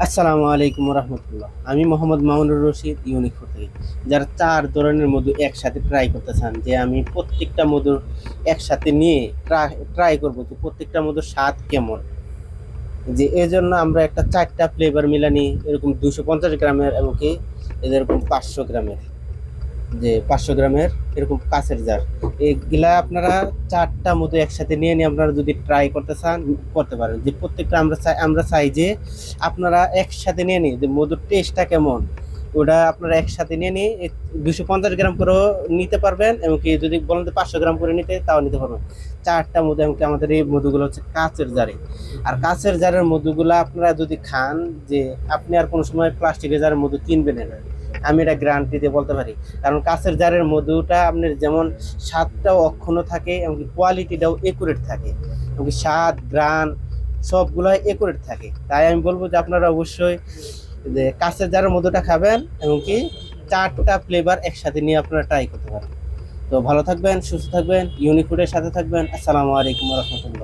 আসসালামু আলাইকুম রহমতুল্লাহ। আমি মোহাম্মদ মামুনুর রশিদ, ইউনিক ফুড থেকে। যারা 4 ধরনের মধু একসাথে ট্রাই করতে চান, যে আমি প্রত্যেকটা মধু একসাথে নিয়ে ট্রাই করবো যে প্রত্যেকটা মধুর স্বাদ কেমন, যে এই জন্য আমরা একটা 4টা ফ্লেভার মিলানি, এরকম 250 গ্রামের এবং কি এরকম 500 গ্রামের, যে 500 গ্রামের এরকম কাঁচের জার, এগুলা আপনারা 4টা মধু একসাথে নিয়ে নিয়ে আপনারা যদি ট্রাই করতে চান করতে পারেন। যে প্রত্যেকটা আমরা চাই যে আপনারা একসাথে নিয়ে নিই যে মধুর টেস্টটা কেমন, ওটা আপনারা একসাথে নিয়ে নিয়ে 250 গ্রাম করেও নিতে পারবেন, এমনকি যদি বলেন যে 500 গ্রাম করে নিতে তাও নিতে পারবেন। 4টা মধু, এমনকি আমাদের এই মধুগুলো হচ্ছে কাঁচের জারে। আর কাঁচের জারের মধুগুলো আপনারা যদি খান, যে আপনি আর কোনো সময় প্লাস্টিকের জারের মধু কিনবেন না, আমি এটা গ্যারান্টি দিয়ে বলতে পারি। কারণ কাঁচের জারের মধুটা আপনার যেমন স্বাদটাও অক্ষুণ্ণ থাকে, এমনকি কোয়ালিটিটাও একুরেট থাকে, এমনকি স্বাদ গ্রান সবগুলাই একুরেট থাকে। তাই আমি বলবো যে আপনারা অবশ্যই যে কাঁচের জারের মধুটা খাবেন, এমনকি 4টা ফ্লেভার একসাথে নিয়ে আপনারা ট্রাই করতে পারেন। তো ভালো থাকবেন, সুস্থ থাকবেন, ইউনিক ফুডের সাথে থাকবেন। আসসালামু আলাইকুম রহমতুল্লাহ।